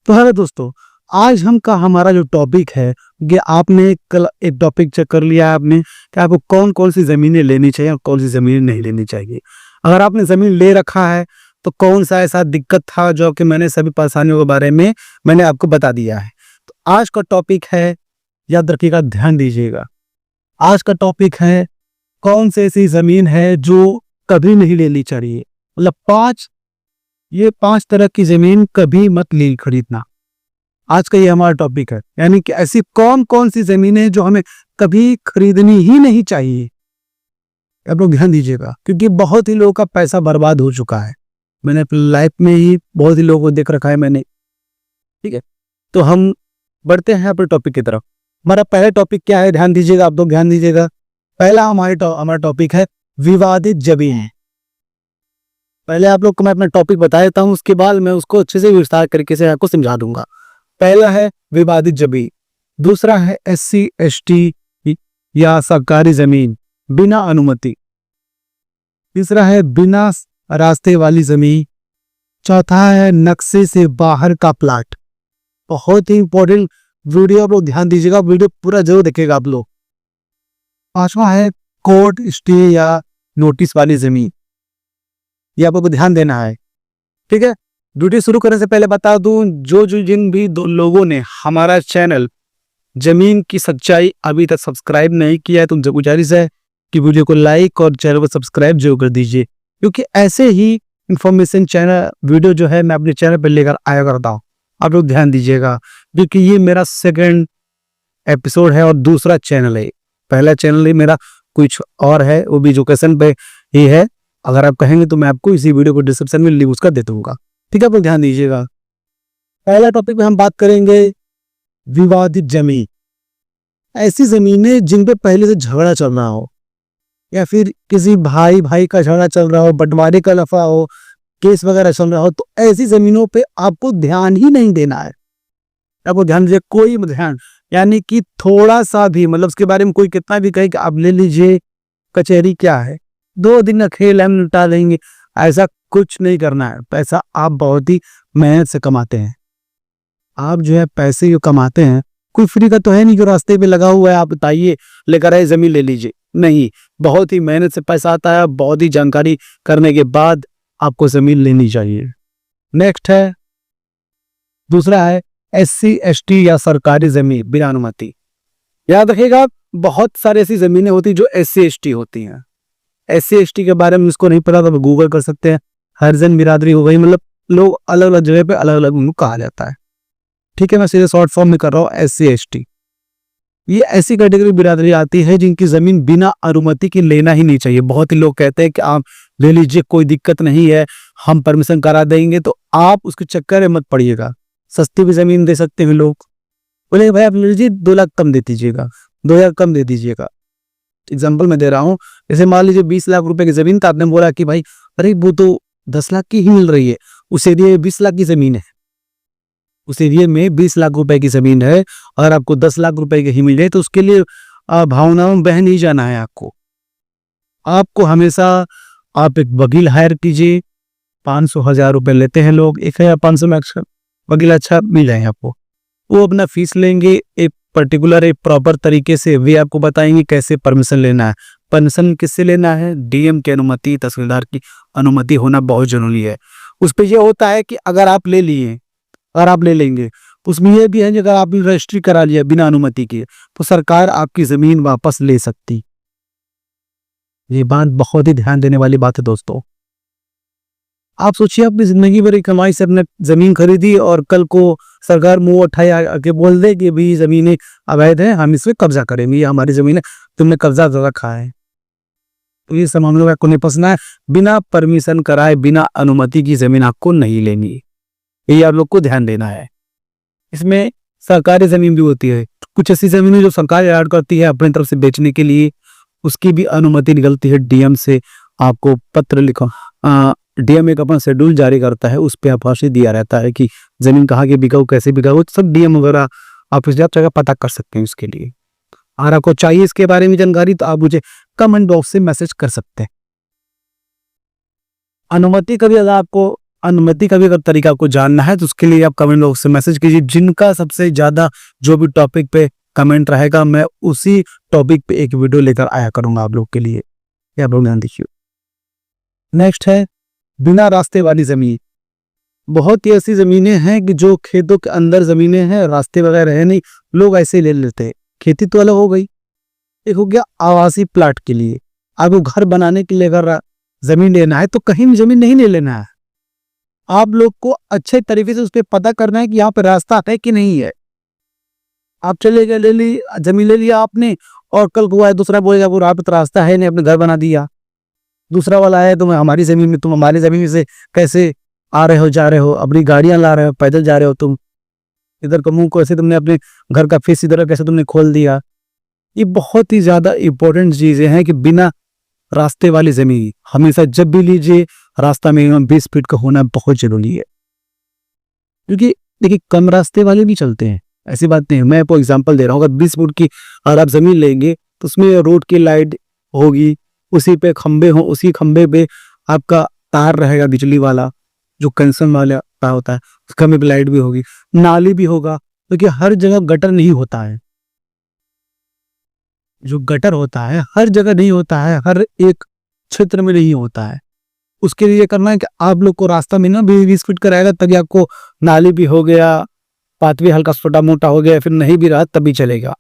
तो हेलो दोस्तों, आज हम का हमारा जो टॉपिक है कि आपने कल एक टॉपिक चेक कर लिया है आपने कि आपको कौन कौन सी ज़मीनें लेनी चाहिए और कौन सी ज़मीनें नहीं लेनी चाहिए। अगर आपने ज़मीन ले रखा है तो कौन सा ऐसा दिक्कत था जो कि मैंने सभी परेशानियों के बारे में मैंने आपको बता दिया है। तो आज का टॉपिक है, याद रखिएगा, ध्यान दीजिएगा। आज का टॉपिक है कौन सी ऐसी ज़मीन है जो कभी नहीं लेनी चाहिए। मतलब पांच तरह की ज़मीन कभी मत खरीदना। आज का ये हमारा टॉपिक है, यानी कि ऐसी कौन कौन सी जमीनें जो हमें कभी खरीदनी ही नहीं चाहिए। आप लोग ध्यान दीजिएगा, क्योंकि बहुत ही लोगों का पैसा बर्बाद हो चुका है। मैंने अपनी लाइफ में ही बहुत ही लोगों को देख रखा है मैंने। ठीक है, तो हम बढ़ते हैं अपने टॉपिक की तरफ। हमारा पहला टॉपिक क्या है, ध्यान दीजिएगा, आप लोग ध्यान दीजिएगा। पहला हमारा टॉपिक है विवादित जमीन। पहले आप लोग को मैं अपना टॉपिक बता देता हूँ, उसके बाद मैं उसको अच्छे से विस्तार तरीके से आपको समझा दूंगा। पहला है विवादित जमीन, दूसरा है SC ST या सरकारी जमीन बिना अनुमति, तीसरा है बिना रास्ते वाली जमीन, चौथा है नक्शे से बाहर का प्लाट। बहुत ही इंपॉर्टेंट वीडियो, आप लोग ध्यान दीजिएगा, वीडियो पूरा जरूर देखिएगा आप लोग। पांचवा है कोर्ट स्टे या नोटिस वाली जमीन, ये आपको ध्यान देना है। ठीक है, वीडियो शुरू करने से पहले बता दूं, जिन भी दो लोगों ने हमारा चैनल जमीन की सच्चाई अभी तक सब्सक्राइब नहीं किया है, तो उनसे गुजारिश है कि वीडियो को लाइक और चैनल को सब्सक्राइब जरूर कर दीजिए, क्योंकि ऐसे ही इंफॉर्मेशन चैनल वीडियो जो है मैं अपने चैनल पर लेकर आया करता हूँ। आप लोग ध्यान दीजिएगा, क्योंकि ये मेरा सेकंड एपिसोड है और दूसरा चैनल है। पहला चैनल ही मेरा कुछ और है, वो भी एजुकेशन पे ही है। अगर आप कहेंगे तो मैं आपको इसी वीडियो को डिस्क्रिप्शन में लिंक उसका दे दूंगा। ठीक है, आप लोग ध्यान दीजिएगा। पहला टॉपिक में हम बात करेंगे विवादित जमीन। ऐसी जमीनें जिन पे पहले से झगड़ा चल रहा हो, या फिर किसी भाई का झगड़ा चल रहा हो, बंटवारे का लफा हो, केस वगैरह चल रहा हो, तो ऐसी जमीनों पे आपको ध्यान ही नहीं देना है। आपको ध्यान दीजिए, कोई ध्यान, यानी कि थोड़ा सा भी, मतलब उसके बारे में कोई कितना भी कहे कि आप ले लीजिए, कचहरी क्या है, 2 दिन का खेल हम निपटा देंगे, ऐसा कुछ नहीं करना है। पैसा आप बहुत ही मेहनत से कमाते हैं। आप जो है पैसे जो कमाते हैं, कोई फ्री का तो है नहीं जो रास्ते पे लगा हुआ है आप बताइए लेकर आए जमीन ले लीजिए, नहीं, बहुत ही मेहनत से पैसा आता है। बहुत ही जानकारी करने के बाद आपको जमीन लेनी चाहिए। नेक्स्ट है, दूसरा है SC ST या सरकारी जमीन बिना अनुमति। याद रखिएगा, बहुत सारी ऐसी जमीनें होती जो SC ST होती हैं। SC ST के बारे में इसको नहीं पता तो गूगल कर सकते हैं। हरिजन बिरादरी हो गई, मतलब लोग अलग अलग जगह पे अलग अलग उनको कहा जाता है। ठीक है, मैं सीधे शॉर्ट फॉर्म में कर रहा हूँ SC ST। ये ऐसी कैटेगरी बिरादरी आती है जिनकी जमीन बिना अनुमति की लेना ही नहीं चाहिए। बहुत ही लोग कहते हैं कि आप ले लीजिए, कोई दिक्कत नहीं है, हम परमिशन करा देंगे, तो आप उसके चक्कर में मत पड़िएगा। सस्ती भी जमीन दे सकते हैं लोग, बोले भाई आप ले लीजिए, 2 लाख कम दे दीजिएगा, 2,000 कम दे दीजिएगा। एग्जाम्पल मैं दे रहा हूँ, जैसे मान लीजिए 20 लाख रुपए की जमीन, तो आपने बोला कि भाई अरे वो तो 10 लाख की ही मिल रही है, उस एरिया में 20 लाख की जमीन है, उस एरिया में 20 लाख रुपए की जमीन है, और आपको 10 लाख रुपए की ही मिल जाए, तो उसके लिए भावनाओं में बह नहीं जाना है। आपको हमेशा आप एक वकील हायर कीजिए। 500-1000 रुपए लेते हैं लोग, 1500 में अक्सर वकील अच्छा मिल जाए आपको। वो अपना फीस लेंगे, एक पर्टिकुलर एक प्रॉपर तरीके से वे आपको बताएंगे कैसे परमिशन लेना है। परमिशन किससे लेना है? DM की अनुमति, तहसीलदार की अनुमति होना बहुत जरूरी है। उस पर यह होता है कि अगर आप ले लेंगे, उसमें यह भी है कि अगर आपने रजिस्ट्री करा लिया बिना अनुमति के, तो सरकार आपकी जमीन वापस ले सकती। ये बात बहुत ही ध्यान देने वाली बात है दोस्तों। आप सोचिए, अपनी जिंदगी भर कमाई से अपने जमीन खरीदी और कल को सरकार मुंह उठाए आके बोल दे कि भी जमीनें अवैध हैं, हम इस पे कब्जा करेंगे, ये हमारी जमीन है, तुमने कब्जा रखा है। तो ये सब हम लोग को नहीं फंसना है। बिना परमिशन कराए, बिना अनुमति की जमीन आपको नहीं लेनी, ये आप लोग को ध्यान देना है। इसमें सरकारी जमीन भी होती है, कुछ ऐसी जमीनें जो सरकार ऐड करती है अपनी तरफ से बेचने के लिए, उसकी भी अनुमति निकलती है DM से। आपको पत्र लिखो, DM एक अपना शेड्यूल जारी करता है, उस पर आभासी दिया रहता है कि जमीन कहाँ की बिकाऊ, कैसे बिकाऊ, सब DM वगैरह आप इस जगह पता कर सकते हैं। उसके लिए अगर आपको चाहिए इसके बारे में जानकारी, तो आप मुझे कमेंट बॉक्स से मैसेज कर सकते हैं। अनुमति कभी अगर आपको अनुमति का भी अगर तरीका आपको जानना है तो उसके लिए आप कमेंट बॉक्स से मैसेज कीजिए। जिनका सबसे ज्यादा जो भी टॉपिक पे कमेंट रहेगा मैं उसी टॉपिक पे एक वीडियो लेकर आया करूंगा आप लोग के लिए। ये आप लोग ध्यान दीजिए। नेक्स्ट है बिना रास्ते वाली जमीन। बहुत ही ऐसी जमीनें हैं कि जो खेतों के अंदर जमीनें हैं, रास्ते वगैरह है नहीं, लोग ऐसे ही ले लेते हैं। खेती तो अलग हो गई, एक हो गया आवासीय प्लाट के लिए। आपको घर बनाने के लिए अगर जमीन लेना है तो कहीं भी जमीन नहीं ले लेना है, आप लोग को अच्छे तरीके से उस पर पता करना है कि यहाँ पे रास्ता है कि नहीं है। आप चले गए, ले ली जमीन, ले लिया आपने, और कल को आए दूसरा बोलेगा वो रात रास्ता है नहीं, अपने घर बना दिया। दूसरा वाला है तुम हमारी जमीन में, तुम हमारी जमीन में से कैसे आ रहे हो, जा रहे हो, अपनी गाड़ियां ला रहे हो, पैदल जा रहे हो तुम, इधर का मुंह कैसे तुमने अपने घर का फेस इधर कैसे तुमने खोल दिया। ये बहुत ही ज्यादा इंपॉर्टेंट चीजें हैं कि बिना रास्ते वाली जमीन हमेशा जब भी लीजिए रास्ता मिनिमम 20 फीट का होना बहुत जरूरी है। क्योंकि देखिए कम रास्ते वाले भी चलते हैं, ऐसी बात नहीं है। मैं आपको एग्जांपल दे रहा हूँ, अगर 20 फुट की अगर आप जमीन लेंगे तो उसमें रोड की लाइट होगी, उसी पे खंबे हो, उसी खंबे पे आपका तार रहेगा बिजली वाला जो कंसन वाला तार होता है, उस खंबे पे लाइट भी होगी, नाली भी होगा। क्योंकि हर जगह गटर नहीं होता है, जो गटर होता है हर जगह नहीं होता है, हर एक क्षेत्र में नहीं होता है। उसके लिए करना है कि आप लोग को रास्ता में ना 20 फीट का रहेगा, तभी आपको नाली भी हो गया, पाथ भी हल्का छोटा मोटा हो गया, फिर नहीं भी रहा तभी चलेगा।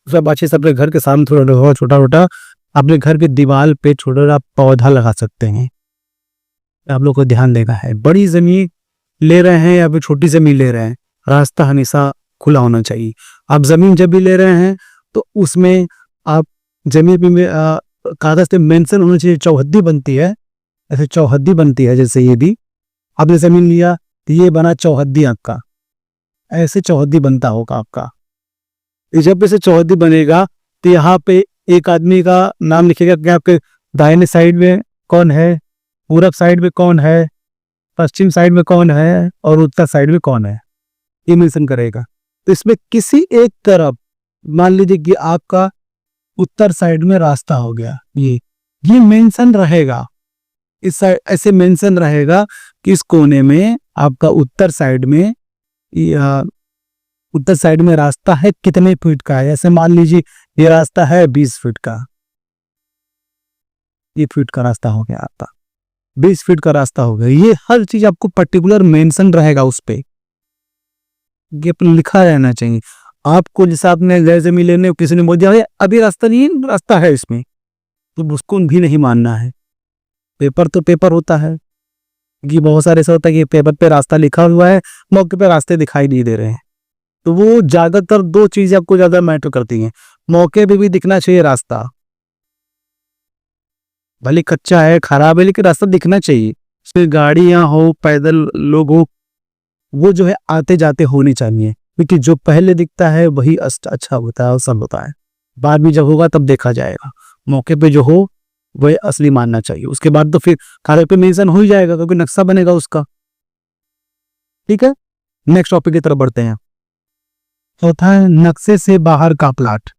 उसके बाद अच्छे से अपने घर के सामने थोड़ा छोटा छोटा अपने घर के दीवार पे छोटा पौधा लगा सकते हैं। आप लोग को ध्यान देना है, बड़ी जमीन ले रहे हैं या फिर छोटी जमीन ले रहे हैं, रास्ता हमेशा खुला होना चाहिए। आप जमीन जब भी ले रहे हैं तो उसमें आप जमीन में कागज पे मेंशन होना चाहिए, चौहद्दी बनती है, ऐसे चौहद्दी बनती है। जैसे ये भी आपने जमीन लिया तो ये बना चौहद्दी, आपका ऐसे चौहद्दी बनता होगा आपका। जब ऐसे चौहद्दी बनेगा तो यहाँ पे एक आदमी का नाम लिखेगा कि आपके दाहिने साइड में कौन है, पूरब साइड में कौन है, पश्चिम साइड में कौन है और उत्तर साइड में कौन है, ये मेंशन करेगा। तो इसमें किसी एक तरफ मान लीजिए कि आपका उत्तर साइड में रास्ता हो गया, ये मेंशन रहेगा, इस साइड ऐसे मेंशन रहेगा कि इस कोने में आपका उत्तर साइड में रास्ता है कितने फीट का है। ऐसे मान लीजिए ये रास्ता है 20 फीट का, ये फीट का रास्ता हो गया आपका, 20 फीट का रास्ता हो गया। ये हर चीज आपको पर्टिकुलर मेंशन रहेगा उस पे, ये लिखा रहना चाहिए। आपको जैसे आपने गैर जमीन लेने किसी ने बोल दिया अभी रास्ता नहीं है, रास्ता है इसमें, तो उसको भी नहीं मानना है। पेपर तो पेपर होता है कि बहुत सारे ऐसा होता है कि पेपर पे रास्ता लिखा हुआ है, मौके पे रास्ते दिखाई नहीं दे रहे हैं। तो वो ज्यादातर दो चीजें आपको ज्यादा मैटर करती हैं, मौके पे भी दिखना चाहिए रास्ता, भले कच्चा है खराब है लेकिन रास्ता दिखना चाहिए, उसमें गाड़ियां हो पैदल लोग हो, वो जो है आते जाते होने चाहिए। क्योंकि जो पहले दिखता है वही अच्छा होता है, असल होता है, बाद में जब होगा तब देखा जाएगा। मौके पे जो हो वह असली मानना चाहिए, उसके बाद तो फिर कागज पे मेंशन हो ही जाएगा क्योंकि नक्शा बनेगा उसका। ठीक है, नेक्स्ट टॉपिक की तरफ बढ़ते हैं। चौथा है नक्शे से बाहर का प्लाट।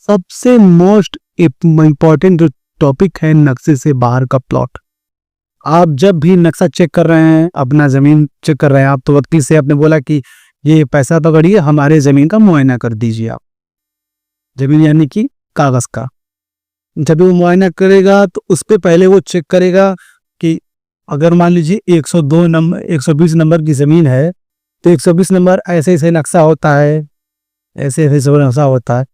सबसे मोस्ट इंपॉर्टेंट जो टॉपिक है नक्शे से बाहर का प्लॉट। आप जब भी नक्शा चेक कर रहे हैं, अपना जमीन चेक कर रहे हैं, आप तो वकील से आपने बोला कि ये पैसा पकड़िए, हमारे जमीन का मुआयना कर दीजिए आप, जमीन यानी कि कागज का। जब वो मुआयना करेगा तो उस पर पहले वो चेक करेगा कि अगर मान लीजिए 102 नंबर 120 नंबर की जमीन है तो 120 नंबर ऐसे ऐसे नक्शा होता है, ऐसे ऐसे नक्शा होता है।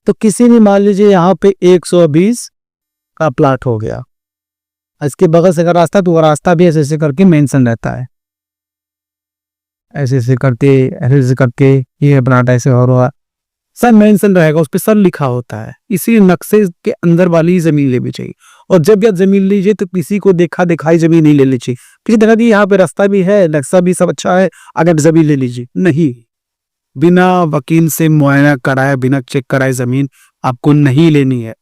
तो किसी ने मान लीजिए यहाँ पे 120 का प्लाट हो गया, इसके बगल से अगर रास्ता तो वो रास्ता भी ऐसे ऐसे करके मेंशन रहता है, ऐसे ऐसे करके ये प्लाट ऐसे और सब मेंशन रहेगा, उस पर सब लिखा होता है। इसी नक्शे के अंदर वाली जमीन लेनी चाहिए। और जब भी आप जमीन लीजिए तो किसी को देखा दिखाई जमीन नहीं लेनी चाहिए, किसी तरह की यहाँ पे रास्ता भी है, नक्शा भी सब अच्छा है, अगर जमीन ले लीजिए, नहीं, बिना वकील से मुआयना कराए, बिना चेक कराए जमीन आपको नहीं लेनी है।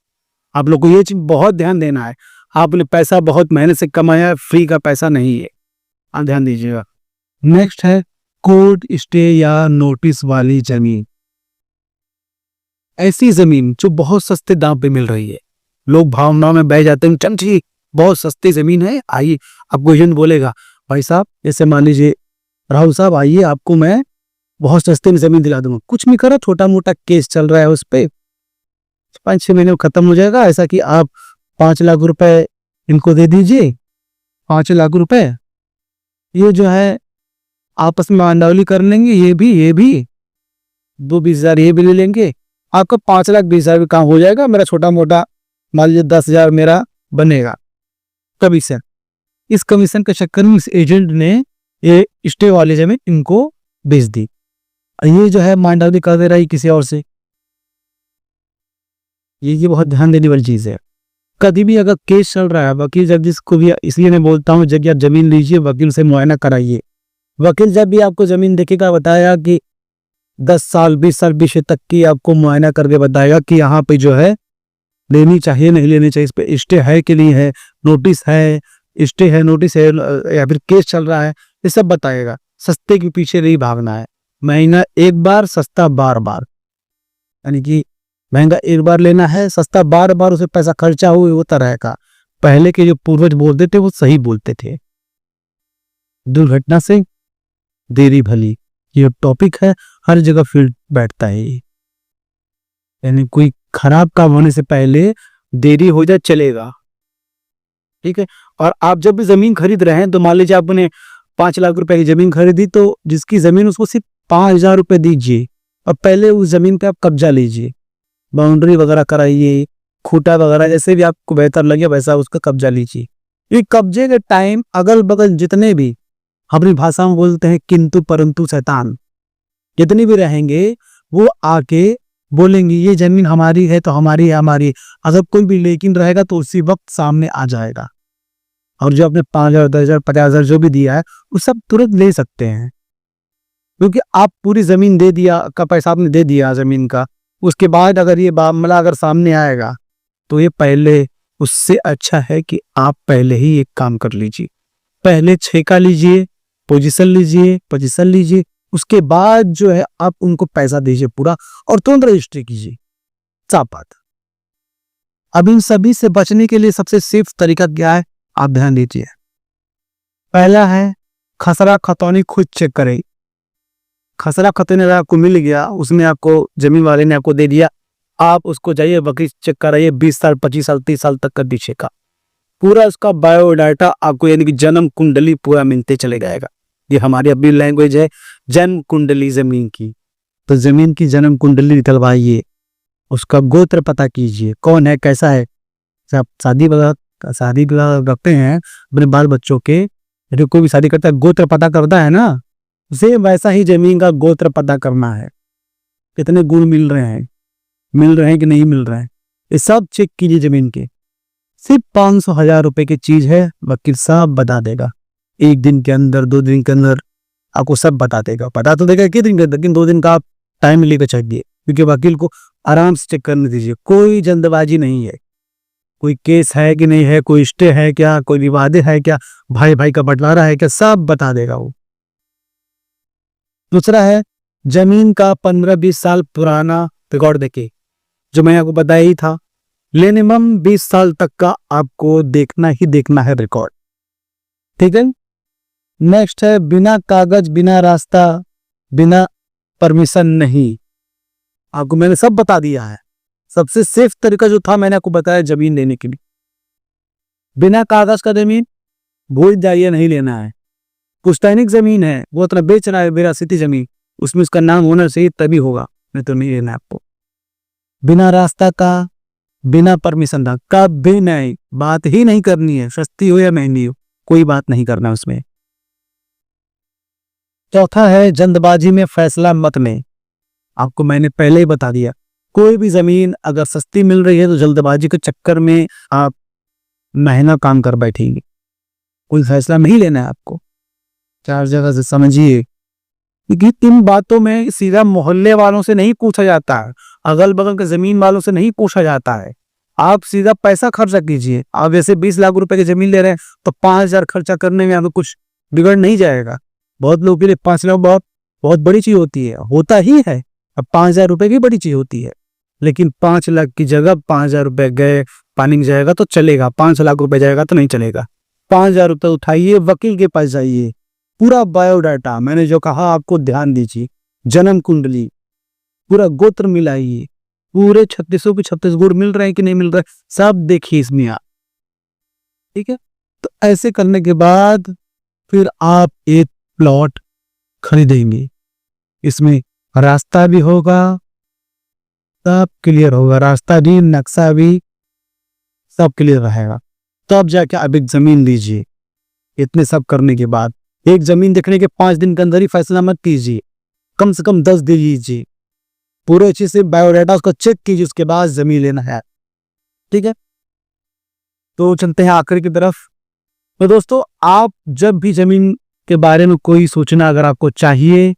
आप लोग को ये चीज बहुत ध्यान देना है, आपने पैसा बहुत मेहनत से कमाया, फ्री का पैसा नहीं है, आप ध्यान दीजिएगा। नेक्स्ट है कोर्ट स्टे या नोटिस वाली जमीन। ऐसी जमीन जो बहुत सस्ते दाम पे मिल रही है, लोग भावनाओं में बह जाते हैं, चल ठीक बहुत सस्ती जमीन है, आइए, आपको एजेंट बोलेगा भाई साहब जैसे मान लीजिए राहुल साहब आइए, आपको मैं बहुत सस्ते में जमीन दिला दूंगा, कुछ नहीं करा, छोटा मोटा केस चल रहा है उस पे, 5-6 महीने में खत्म हो जाएगा। ऐसा कि आप 5 लाख रुपए इनको दे दीजिए, 5 लाख रुपए, ये जो है आपस में मांडावली कर लेंगे, ये भी 2-20 हजार ये भी ले लेंगे, आपका 5,20,000 का काम हो जाएगा। मेरा छोटा मोटा मान लीजिए 10,000 मेरा बनेगा कमीशन। इस कमीशन के चक्कर में इस एजेंट ने ये स्टे वाली जमीन इनको बेच दी, ये जो है मांडावली कर दे रहा है किसी और से। ये बहुत ध्यान देने वाली चीज है। कभी भी अगर केस चल रहा है, वकील जब जिसको भी, इसलिए मैं बोलता हूँ जब आप जमीन लीजिए वकील से मुआयना कराइए। वकील जब भी आपको जमीन देखेगा बताया कि 10 साल 20 साल पीछे तक की आपको मुआयना करके बताएगा कि यहाँ पे जो है लेनी चाहिए नहीं लेनी चाहिए, इस पे स्टे है कि नहीं है, नोटिस है, स्टे है, नोटिस है, या फिर केस चल रहा है, ये सब बताएगा। सस्ते के पीछे नहीं भागना है, महंगा एक बार, सस्ता बार बार, यानी कि महंगा एक बार लेना है, सस्ता बार बार उसे पैसा खर्चा हुए वो तरह का। पहले के जो पूर्वज बोलते थे वो सही बोलते थे। दुर्घटना से देरी भली, ये टॉपिक है, हर जगह फील्ड बैठता है ये। यानी कोई खराब काम होने से पहले देरी हो जाए चलेगा, ठीक है। और आप जब भी जमीन खरीद रहे हैं तो मान लीजिए आपने 5 लाख रुपए की जमीन खरीदी, तो जिसकी जमीन उसको सिर्फ 5,000 रुपए दीजिए और पहले उस जमीन पे आप कब्जा लीजिए, बाउंड्री वगैरह कराइए, खूटा वगैरह जैसे भी आपको बेहतर लगे वैसा उसका कब्जा लीजिए। ये कब्जे के टाइम अगल बगल जितने भी, अपनी भाषा में बोलते हैं किंतु परंतु शैतान, जितने भी रहेंगे वो आके बोलेंगे ये जमीन हमारी है तो हमारी है, हमारी। अगर कोई भी लेकिन रहेगा तो उसी वक्त सामने आ जाएगा, और जो आपने 5,000 10,000 50,000 जो भी दिया है वो सब तुरंत ले सकते हैं, क्योंकि आप पूरी जमीन दे दिया का पैसा आपने दे दिया जमीन का। उसके बाद अगर ये मामला अगर सामने आएगा तो ये पहले, उससे अच्छा है कि आप पहले ही एक काम कर लीजिए, पहले छेका लीजिए, पोजीशन लीजिए, उसके बाद जो है आप उनको पैसा दीजिए पूरा और तुरंत रजिस्ट्री कीजिए, साफ बात। अब इन सभी से बचने के लिए सबसे सेफ तरीका क्या है, आप ध्यान दीजिए। पहला है खसरा खतौनी खुद चेक करें। खसरा खतौनी अगर आपको मिल गया, उसमें आपको जमीन वाले ने आपको दे दिया, आप उसको जाइए वकील चेक कराइए, 20 साल 25 साल 30 साल तक का पीछे का पूरा उसका बायोडाटा आपको, यानी कि जन्म कुंडली पूरा मिलते चले जाएगा। ये हमारी अपनी लैंग्वेज है जन्म कुंडली जमीन की। तो जमीन की जन्म कुंडली निकलवाइए, उसका गोत्र पता कीजिए, कौन है कैसा है। आप शादी विवाह रखते हैं अपने बाल बच्चों के, यदि कोई भी शादी करता है गोत्र पता करता है ना, उसे वैसा ही जमीन का गोत्र पता करना है, कितने गुण मिल रहे हैं कि नहीं मिल रहे हैं, ये सब चेक कीजिए जमीन के। सिर्फ 500,000 रुपए की चीज है, वकील साहब बता देगा 1 दिन के अंदर 2 दिन के अंदर आपको सब बता देगा। पता तो देगा कितने दिन, लेकिन 2 दिन का आप टाइम लेकर चाहिए, क्योंकि वकील को आराम से चेक करने दीजिए, कोई जल्दबाजी नहीं है, कोई केस है कि नहीं है, कोई स्टे है क्या, कोई विवाद है क्या, भाई भाई का बंटवारा है क्या, सब बता देगा वो। दूसरा है जमीन का 15-20 साल पुराना रिकॉर्ड देखे, जो मैं आपको बताया ही था, मिनिमम 20 साल तक का आपको देखना ही देखना है रिकॉर्ड, ठीक है। नेक्स्ट है बिना कागज, बिना रास्ता, बिना परमिशन नहीं। आपको मैंने सब बता दिया है। सबसे सेफ तरीका जो था मैंने आपको बताया जमीन लेने के लिए, बिना कागज का जमीन भूल जाइए, नहीं लेना है। पुश्तैनिक जमीन है, वो अपना बेच रहा है विरासती जमीन, उसमें उसका नाम होना चाहिए तभी होगा, नहीं तो नहीं लेना आपको। बिना रास्ता का, बिना परमिशन का कभी नहीं, बात ही नहीं करनी है, सस्ती हो या महंगी हो, कोई बात नहीं करना उसमें। चौथा है जल्दबाजी में फैसला मत लें। आपको मैंने पहले ही बता दिया, कोई भी जमीन अगर सस्ती मिल रही है तो जल्दबाजी के चक्कर में आप महंगा काम कर बैठेंगे, कोई फैसला नहीं लेना है आपको। 4 जगह से समझिए, क्योंकि इन बातों में सीधा मोहल्ले वालों से नहीं पूछा जाता है, अगल बगल के जमीन वालों से नहीं पूछा जाता है। आप सीधा पैसा खर्चा कीजिए। आप वैसे 20 लाख रुपए की जमीन ले रहे हैं तो 5,000 खर्चा करने में आपको कुछ बिगड़ नहीं जाएगा। बहुत लोगों के लिए 5 लाख बहुत बड़ी चीज होती है, होता ही है। अब 5,000 रुपए की बड़ी चीज होती है, लेकिन 5 लाख की जगह 5,000 रुपए गए पानी में जाएगा तो चलेगा, 5 लाख रुपए जाएगा तो नहीं चलेगा। 5,000 रुपये उठाइए, वकील के पास जाइए, पूरा बायोडाटा, मैंने जो कहा आपको ध्यान दीजिए, जन्म कुंडली, पूरा गोत्र मिलाइए, पूरे 36 के 36 गुण मिल रहे हैं कि नहीं मिल रहे, सब देखिए इसमें आप। ठीक है, तो ऐसे करने के बाद फिर आप एक प्लॉट खरीदेंगे, इसमें रास्ता भी होगा, सब क्लियर होगा, रास्ता भी, नक्शा भी, सब क्लियर रहेगा। तब जाके आप एक जमीन लीजिए। इतने सब करने के बाद एक जमीन देखने के 5 दिन के अंदर ही फैसला मत कीजिए, कम से कम 10 दिन लीजिए, पूरे अच्छे से बायोडाटा उसको चेक कीजिए, उसके बाद जमीन लेना है। ठीक है, तो चलते हैं आखिर की तरफ। तो दोस्तों, आप जब भी जमीन के बारे में कोई सूचना अगर आपको चाहिए,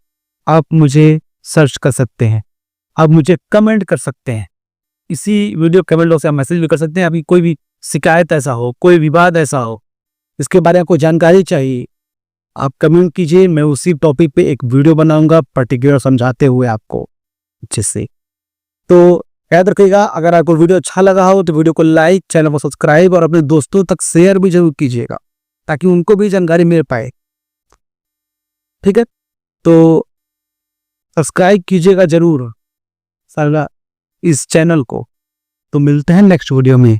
आप मुझे सर्च कर सकते हैं, आप मुझे कमेंट कर सकते हैं, इसी वीडियो कमेंट बॉक्स से आप मैसेज भी कर सकते हैं। अभी कोई भी शिकायत ऐसा हो, कोई विवाद ऐसा हो, इसके बारे में कोई जानकारी चाहिए, आप कमेंट कीजिए, मैं उसी टॉपिक पे एक वीडियो बनाऊंगा पर्टिकुलर समझाते हुए आपको अच्छे से। तो याद रखिएगा, अगर आपको वीडियो अच्छा लगा हो तो वीडियो को लाइक, चैनल को सब्सक्राइब और अपने दोस्तों तक शेयर भी जरूर कीजिएगा, ताकि उनको भी जानकारी मिल पाए। ठीक है, तो सब्सक्राइब कीजिएगा जरूर सारा इस चैनल को। तो मिलते हैं नेक्स्ट वीडियो में।